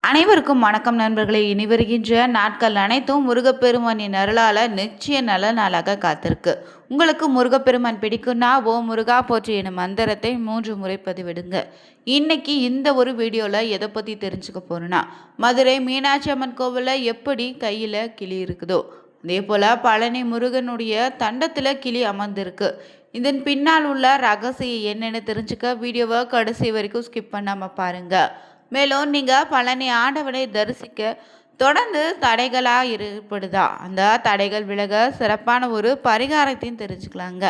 அனைவருக்கும் வணக்கம் நண்பர்களே. இனி வருகின்ற நாட்கள் அனைத்தும் முருகப்பெருமானின் அருளால் நிச்சய நல்ல நாளாக காத்திருக்கு. உங்களுக்கு முருகப்பெருமான் பிடிக்கும்னா ஓ முருகா போற்றி எனும் மந்திரத்தை 3 முறை பதிவிடுங்க. இன்னைக்கு இந்த ஒரு வீடியோவில் எதை பற்றி தெரிஞ்சுக்க போகிறோன்னா, மதுரை மீனாட்சி அம்மன் கோவிலில் எப்படி கையில் கிளி இருக்குதோ அதே போல் பழனி முருகனுடைய தண்டத்தில் கிளி அமர்ந்திருக்கு. இதன் பின்னால் உள்ள ரகசியம் என்னென்னு தெரிஞ்சுக்க வீடியோவை கடைசி வரைக்கும் ஸ்கிப் பண்ணாமல் பாருங்கள். மேலும் நீங்கள் பழனி ஆண்டவனை தரிசிக்க தொடர்ந்து தடைகளாக ஏற்படுதா, அந்த தடைகள் விலக சிறப்பான ஒரு பரிகாரத்தையும் தெரிஞ்சுக்கலாங்க.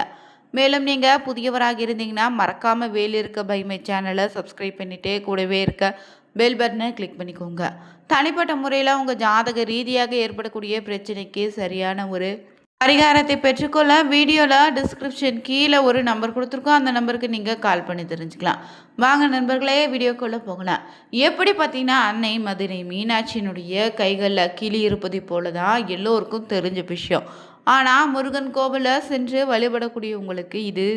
மேலும் நீங்கள் புதியவராக இருந்தீங்கன்னா மறக்காமல் வேல் இருக்க பைமை சேனலை சப்ஸ்கிரைப் பண்ணிவிட்டு கூடவே இருக்க பெல் பட்டனை கிளிக் பண்ணிக்கோங்க. தனிப்பட்ட முறையில் உங்கள் ஜாதக ரீதியாக ஏற்படக்கூடிய பிரச்சனைக்கு சரியான ஒரு பரிகாரத்தை பெற்றுக்கொள்ள வீடியோவில் டிஸ்கிரிப்ஷன் கீழே ஒரு நம்பர் கொடுத்துருக்கோம். அந்த நம்பருக்கு நீங்கள் கால் பண்ணி தெரிஞ்சுக்கலாம். வாங்க நண்பர்களே, வீடியோக்குள்ளே போகலாம். எப்படி பார்த்தீங்கன்னா, அன்னை மதுரை மீனாட்சியினுடைய கைகளில் கிளி இருப்பதை போல தான் எல்லோருக்கும் தெரிஞ்ச விஷயம். ஆனால் முருகன் கோவிலில் சென்று வழிபடக்கூடிய உங்களுக்கு இது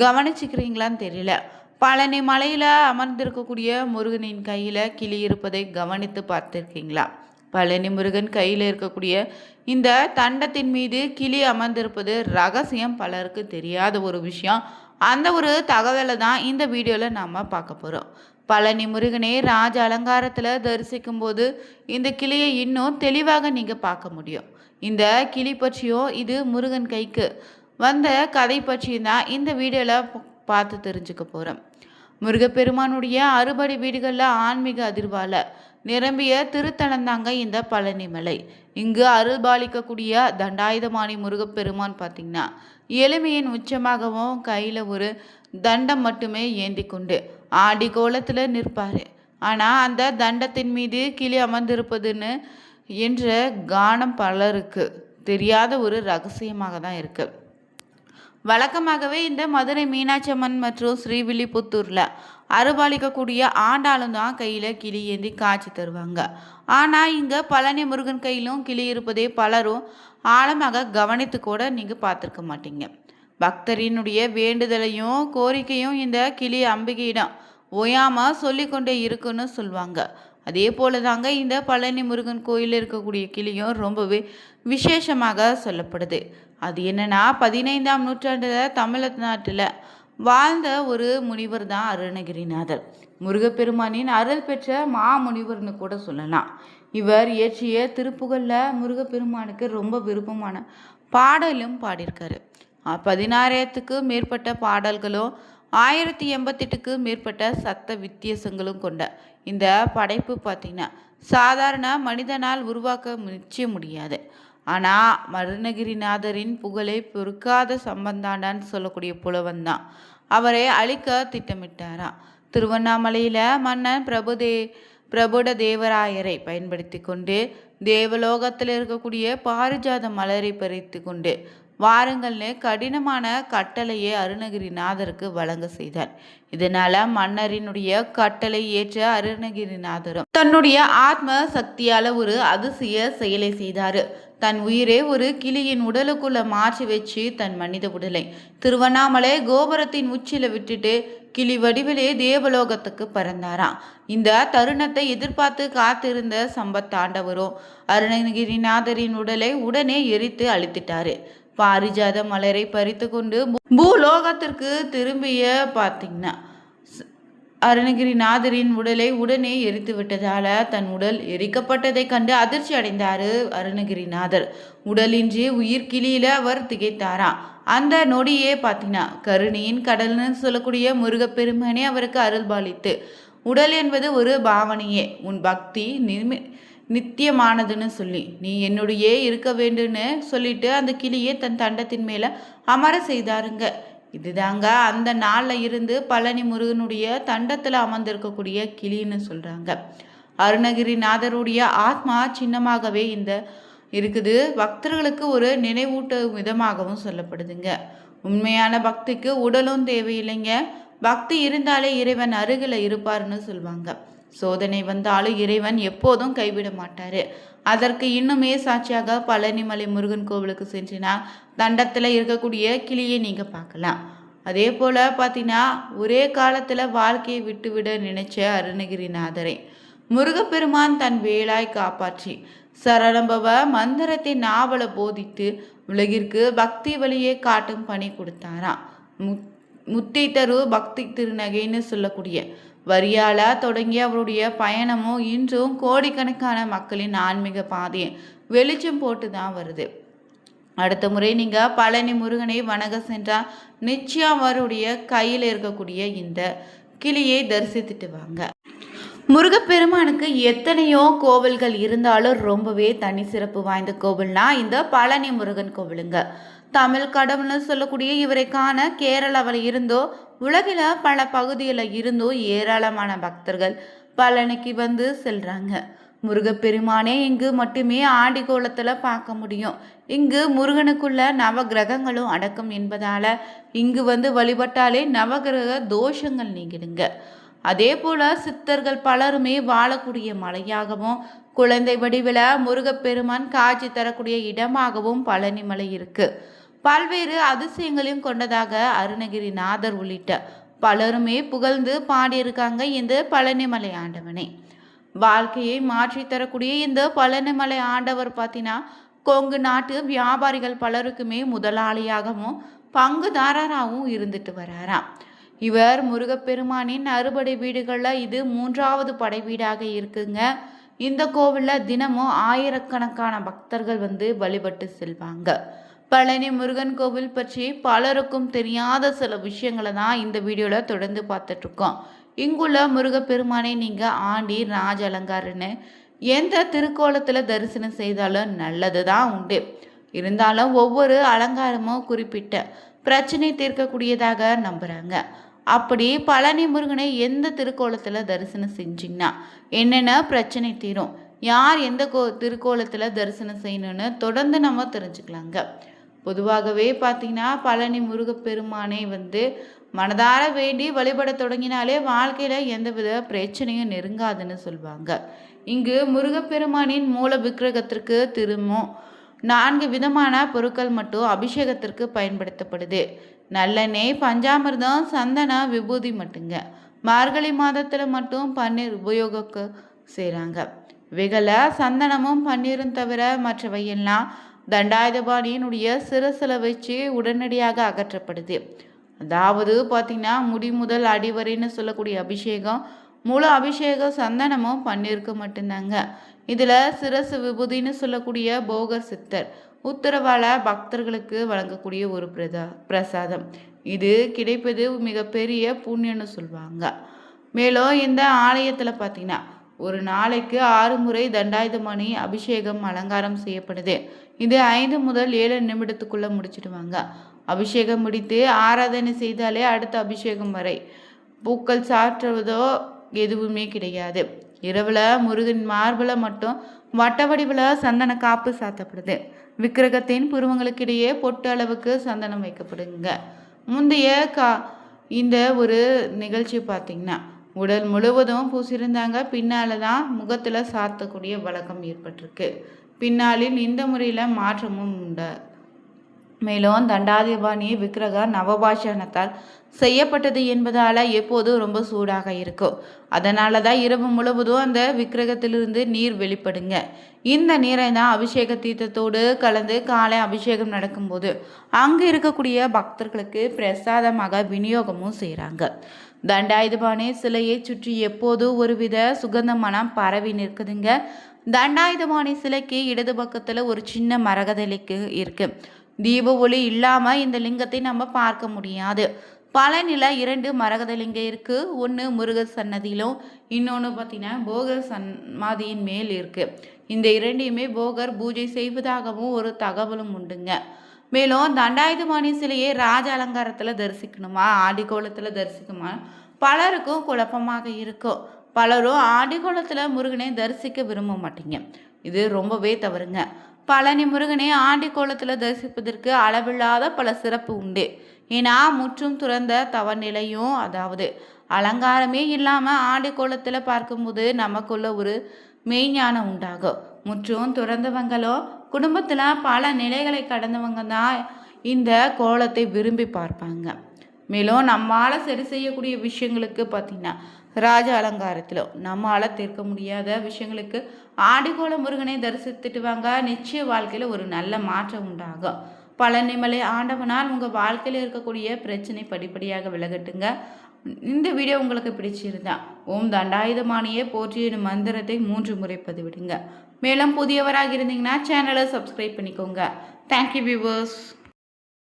கவனிச்சுக்கிறீங்களான்னு தெரியல. பழனி மலையில் அமர்ந்திருக்கக்கூடிய முருகனின் கையில் கிளி இருப்பதை கவனித்து பார்த்துருக்கீங்களா? பழனி முருகன் கையில் இருக்கக்கூடிய இந்த தண்டத்தின் மீது கிளி அமர்ந்திருப்பது ரகசியம், பலருக்கு தெரியாத ஒரு விஷயம். அந்த ஒரு தகவலை தான் இந்த வீடியோவில் நாம் பார்க்க போகிறோம். பழனி முருகனே ராஜ அலங்காரத்தில் தரிசிக்கும் போது இந்த கிளியை இன்னும் தெளிவாக நீங்கள் பார்க்க முடியும். இந்த கிளி பற்றியும் இது முருகன் கைக்கு வந்த கதை பற்றியும் தான் இந்த வீடியோவில் பார்த்து தெரிஞ்சுக்க போகிறோம். முருகப்பெருமானுடைய அறுபடை வீடுகளில் ஆன்மீக அதிர்வால நிரம்பிய திருத்தலந்தாங்க இந்த பழனி மலை. இங்கு அருள்பாலிக்கக்கூடிய தண்டாயுதபாணி முருகப்பெருமான் பார்த்திங்கன்னா எளிமையின் உச்சமாகவும் கையில் ஒரு தண்டம் மட்டுமே ஏந்தி கொண்டு ஆடி கோலத்தில் நிற்பார். ஆனால் அந்த தண்டத்தின் மீது கிளி அமர்ந்திருப்பதுன்னு என்ற கானம் பலருக்கு தெரியாத ஒரு ரகசியமாக தான் இருக்குது. வழக்கமாகவே இந்த மதுரை மீனாட்சி அம்மன் மற்றும் ஸ்ரீவில்லிபுத்தூரில் அருள்பாலிக்கக்கூடிய ஆண்டாளும் தான் கையில் கிளி ஏந்தி காட்சி தருவாங்க. ஆனால் இங்கே பழனி முருகன் கையிலும் கிளி இருப்பதே பலரும் ஆழமாக கவனித்து கூட நீங்கள் பார்த்துருக்க மாட்டீங்க. பக்தரினுடைய வேண்டுதலையும் கோரிக்கையும் இந்த கிளி அம்பிகையிடம் ஓயாமல் சொல்லிக்கொண்டே இருக்குன்னு சொல்லுவாங்க. அதே போல தாங்க இந்த பழனி முருகன் கோயிலில் இருக்கக்கூடிய கிளியும் ரொம்பவே விசேஷமாக சொல்லப்படுது. அது என்னன்னா, 15ஆம் நூற்றாண்டில் தமிழ்நாட்டில் வாழ்ந்த ஒரு முனிவர் தான் அருணகிரிநாதர். முருகப்பெருமானின் அருள் பெற்ற மாமுனிவர்னு கூட சொல்லலாம். இவர் இயற்றிய திருப்புகழில் முருகப்பெருமானுக்கு ரொம்ப விருப்பமான பாடலும் பாடியிருக்காரு. 16,000க்கு மேற்பட்ட பாடல்களும் 1088க்கு மேற்பட்ட சத்த வித்தியாசங்களும் கொண்ட இந்த படைப்பு பார்த்திங்கன்னா சாதாரண மனிதனால் உருவாக்க நிச்சயம் முடியாது. ஆனால் அருணகிரிநாதரின் புகழை பொறுக்காத சம்பந்தாண்டான்னு சொல்லக்கூடிய புலவன் தான் அவரை அழிக்க திட்டமிட்டாராம். திருவண்ணாமலையில் மன்னன் பிரபுட தேவராயரை பயன்படுத்தி கொண்டு தேவலோகத்தில் இருக்கக்கூடிய பாரிஜாத மலரை பறித்து கொண்டு வாருங்கள்னு கடினமான கட்டளையை அருணகிரிநாதருக்கு வழங்க செய்தார். இதனால மன்னரினுடைய கட்டளை ஏற்ற அருணகிரிநாதரும் தன்னுடைய ஆத்ம சக்தியால ஒரு அதிசய செயலை செய்தாரு. தன் உயிரை ஒரு கிளியின் உடலுக்குள்ள மாற்றி வச்சு தன் மனித உடலை திருவண்ணாமலை கோபுரத்தின் உச்சியில விட்டுட்டு கிளி வடிவிலே தேவலோகத்துக்கு பறந்தாராம். இந்த தருணத்தை எதிர்பார்த்து காத்திருந்த சம்பத்தாண்டவரும் அருணகிரிநாதரின் உடலை உடனே எரித்து அழித்திட்டாரு. பாரிஜாத மலரை பறித்து கொண்டு பூலோகத்திற்கு திரும்பிய பார்த்தீங்கன்னா அருணகிரிநாதரின் உடலை உடனே எரித்து விட்டதால தன் உடல் எரிக்கப்பட்டதை கண்டு அதிர்ச்சி அடைந்தார் அருணகிரிநாதர். உடலின்றி உயிர் கிளியில அவர் திகைத்தாராம். அந்த நொடியே பார்த்தீங்கன்னா கருணையின் கடல்னு சொல்லக்கூடிய முருகப்பெருமானே அவருக்கு அருள்பாலித்து உடல் என்பது ஒரு பாவனையே, உன் பக்தி நித்தியமானதுன்னு சொல்லி நீ என்னுடைய இருக்க வேண்டும்னு சொல்லிட்டு அந்த கிளியை தன் தண்டத்தின் மேலே அமர செய்தாருங்க. இதுதாங்க அந்த நாளில் இருந்து பழனி முருகனுடைய தண்டத்தில் அமர்ந்திருக்கக்கூடிய கிளின்னு சொல்கிறாங்க. அருணகிரிநாதருடைய ஆத்மா சின்னமாகவே இந்த இருக்குது. பக்தர்களுக்கு ஒரு நினைவூட்ட விதமாகவும் சொல்லப்படுதுங்க. உண்மையான பக்திக்கு உடலும் தேவையில்லைங்க. பக்தி இருந்தாலே இறைவன் அருகில் இருப்பார்னு சொல்லுவாங்க. சோதனை வந்தாலும் இறைவன் எப்போதும் கைவிட மாட்டார். அதற்கு இன்னுமே சாட்சியாக பழனிமலை முருகன் கோவிலுக்கு சென்றினா தண்டத்தில் இருக்கக்கூடிய கிளியை நீங்கள் பார்க்கலாம். அதே போல் பார்த்தீங்கன்னா ஒரே காலத்தில் வாழ்க்கையை விட்டுவிட நினைச்ச அருணகிரிநாதரை முருகப்பெருமான் தன் வேலாய் காப்பாற்றி சரணபவ மந்திரத்தை நாவல போதித்து உலகிற்கு பக்தி வழியை காட்டும் பணி கொடுத்தாராம். முத்தை தரு பக்தி திருநகைன்னு சொல்லக்கூடிய வரியால தொடங்கிய அவருடைய பயணமும் இன்றும் கோடிக்கணக்கான மக்களின் ஆன்மீக பாதையை வெளிச்சம் போட்டு தான் வருது. அடுத்த முறை நீங்கள் பழனி முருகனை வணங்க சென்றால் நிச்சயம் அவருடைய கையில் இருக்கக்கூடிய இந்த கிளியை தரிசித்துட்டு வாங்க. முருகப்பெருமானுக்கு எத்தனையோ கோவில்கள் இருந்தாலும் ரொம்பவே தனி சிறப்பு வாய்ந்த கோவில்னா இந்த பழனி முருகன் கோவிலுங்க. தமிழ் கடவுள்னு சொல்லக்கூடிய இவரை காண கேரளாவில் இருந்தோ உலகில் பல பகுதியில் இருந்தோ ஏராளமான பக்தர்கள் பழனிக்கு வந்து செல்றாங்க. முருகப்பெருமானே இங்கு மட்டுமே ஆடி கோலத்தில் பார்க்க முடியும். இங்கு முருகனுக்குள்ள நவ கிரகங்களும் அடக்கம் என்பதால இங்கு வந்து வழிபட்டாலே நவகிரக தோஷங்கள் நீங்கிடுங்க. அதே போல சித்தர்கள் பலருமே வாழக்கூடிய மலையாகவும் குழந்தை வடிவில் முருகப்பெருமான் காட்சி தரக்கூடிய இடமாகவும் பழனி மலை இருக்கு. பல்வேறு அதிசயங்களையும் கொண்டதாக அருணகிரிநாதர் உள்ளிட்ட பலருமே புகழ்ந்து பாடியிருக்காங்க இந்த பழனிமலை ஆண்டவனை. வாழ்க்கையை மாற்றி தரக்கூடிய இந்த பழனிமலை ஆண்டவர் பார்த்தீங்கன்னா கொங்கு நாட்டு வியாபாரிகள் பலருக்குமே முதலாளியாகவும் பங்குதாரராகவும் இருந்துட்டு வராராம். இவர் முருகப்பெருமானின் அறுபடை வீடுகளில் இது 3வது படை வீடாக இருக்குங்க. இந்த கோவிலில் தினமும் ஆயிரக்கணக்கான பக்தர்கள் வந்து வழிபட்டு செல்வாங்க. பழனி முருகன் கோவில் பற்றி பலருக்கும் தெரியாத சில விஷயங்களை தான் இந்த வீடியோவில் தொடர்ந்து பார்த்துட்ருக்கோம். இங்குள்ள முருகப்பெருமானை நீங்கள் ஆண்டி ராஜ அலங்காரன்னு எந்த திருக்கோலத்தில் தரிசனம் செய்தாலும் நல்லது தான் உண்டு. இருந்தாலும் ஒவ்வொரு அலங்காரமும் குறிப்பிட்ட பிரச்சனை தீர்க்கக்கூடியதாக நம்புகிறாங்க. அப்படி பழனி முருகனை எந்த திருக்கோலத்தில் தரிசனம் செஞ்சிங்கன்னா என்னென்ன பிரச்சனை தீரும், யார் எந்த திருக்கோலத்தில் தரிசனம் செய்யணும்னு தொடர்ந்து நம்ம தெரிஞ்சுக்கலாங்க. பொதுவாகவே பார்த்திங்கன்னா பழனி முருகப்பெருமானை வந்து மனதார வேண்டி வழிபட தொடங்கினாலே வாழ்க்கையில் எந்தவித பிரச்சனையும் நெருங்காதுன்னு சொல்லுவாங்க. இங்கு முருகப்பெருமானின் மூல விக்கிரகத்திற்கு திரும்பவும் 4 விதமான பொருட்கள் மட்டும் அபிஷேகத்திற்கு பயன்படுத்தப்படுது. நல்லெண்ணெய், பஞ்சாமிர்தம், சந்தன, விபூதி மட்டுங்க. மார்கழி மாதத்தில் மட்டும் பன்னீர் உபயோகக்கு செய்கிறாங்க. இவைகளை சந்தனமும் பன்னீரும் தவிர மற்றவையெல்லாம் தண்டாயுதபாணியினுடைய சிரசில் வச்சு உடனடியாக அகற்றப்படுது. அதாவது பார்த்திங்கன்னா முடி முதல் அடிவரைன்னு சொல்லக்கூடிய அபிஷேகம் முழு அபிஷேகம் சந்தனமும் பன்னீருக்கு மட்டும்தாங்க. இதில் சிரசு விபூதின்னு சொல்லக்கூடிய போகர் சித்தர் உத்தரவால பக்தர்களுக்கு வழங்கக்கூடிய ஒரு பிரசாதம். இது கிடைப்பது மிகப்பெரிய புண்ணியன்னு சொல்லுவாங்க. மேலும் இந்த ஆலயத்தில் பார்த்திங்கன்னா ஒரு நாளைக்கு 6 முறை தண்டாயுதபாணி அபிஷேகம் அலங்காரம் செய்யப்படுது. இது 5 முதல் 7 நிமிடத்துக்குள்ளே முடிச்சிடுவாங்க. அபிஷேகம் முடித்து ஆராதனை செய்தாலே அடுத்த அபிஷேகம் வரை பூக்கள் சாற்றுவதோ எதுவுமே கிடையாது. இரவில் முருகன் மார்பில் மட்டும் வட்ட வடிவில் சந்தன காப்பு சாத்தப்படுது. விக்கிரகத்தின் புருவங்களுக்கிடையே பொட்டு அளவுக்கு சந்தனம் வைக்கப்படுங்க. முந்தைய இந்த ஒரு நிகழ்ச்சி பார்த்திங்கன்னா உடல் முழுவதும் பூசியிருந்தாங்க. பின்னால் தான் முகத்தில் சாத்தக்கூடிய வழக்கம் ஏற்பட்டிருக்கு. பின்னாளில் இந்த முறையில் மாற்றமும் உண்டு. மேலும் தண்டாயுதபாணி விக்கிரகம் நவபாஷானத்தால் செய்யப்பட்டது என்பதால் எப்போதும் ரொம்ப சூடாக இருக்கும். அதனால தான் இரவு முழுவதும் அந்த விக்கிரகத்திலிருந்து நீர் வெளிப்படுங்க. இந்த நீரை தான் அபிஷேக தீர்த்தத்தோடு கலந்து காலை அபிஷேகம் நடக்கும்போது அங்கே இருக்கக்கூடிய பக்தர்களுக்கு பிரசாதமாக விநியோகமும் செய்கிறாங்க. தண்டாயுதபாணி சிலையை சுற்றி எப்போதும் ஒருவித சுகந்த மனம் பரவி நிற்குதுங்க. தண்டாயுதபாணி சிலைக்கு இடது பக்கத்தில் ஒரு சின்ன மரகதலிக்கு இருக்கு. தீப ஒளி இல்லாமல் இந்த லிங்கத்தை நம்ம பார்க்க முடியாது. பழனியில் 2 மரகதலிங்கம் இருக்கு. ஒன்று முருகர் சன்னதியிலும் இன்னொன்று பார்த்தீங்கன்னா போகர் சமாதியின் மேல் இருக்கு. இந்த 2ஐயுமே போகர் பூஜை செய்வதாகவும் ஒரு தகவலும் உண்டுங்க. மேலும் தண்டாயுதபாணி சிலையை ராஜ அலங்காரத்தில் தரிசிக்கணுமா ஆடிக்கோலத்தில் தரிசிக்குமா பலருக்கும் குழப்பமாக இருக்கும். பலரும் ஆடிக்கோலத்தில் முருகனை தரிசிக்க விரும்ப மாட்டீங்க. இது ரொம்பவே தவறுங்க. பழனி முருகனை ஆண்டிக்கோலத்தில் தரிசிப்பதற்கு அளவில்லாத பல சிறப்பு உண்டு. ஏன்னா முற்றும் துறந்த தவநிலையும் அதாவது அலங்காரமே இல்லாமல் ஆண்டிக்கோலத்தில் பார்க்கும்போது நமக்குள்ள ஒரு மெய்ஞானம் உண்டாகும். முற்றும் துறந்தவங்களோ குடும்பத்தில் பல நிலைகளை கடந்தவங்க தான் இந்த கோலத்தை விரும்பி பார்ப்பாங்க. மேலும் நம்மால் சரி செய்யக்கூடிய விஷயங்களுக்கு பார்த்திங்கன்னா ராஜ அலங்காரத்திலும் நம்மளால் தீர்க்க முடியாத விஷயங்களுக்கு ஆடிக்கோள முருகனை தரிசித்துட்டு வாங்க. நிச்சய வாழ்க்கையில் ஒரு நல்ல மாற்றம் உண்டாகும். பழனிமலை ஆண்டவனால் உங்கள் வாழ்க்கையில் இருக்கக்கூடிய பிரச்சனை படிப்படியாக விலகட்டுங்க. இந்த வீடியோ உங்களுக்கு பிடிச்சிருந்தா ஓம் தண்டாயுதமானியே போற்றிய மந்திரத்தை 3 முறை பதிவிடுங்க. மேலும் புதியவராக இருந்தீங்கன்னா சேனலை சப்ஸ்கிரைப் பண்ணிக்கோங்க. Thank you viewers.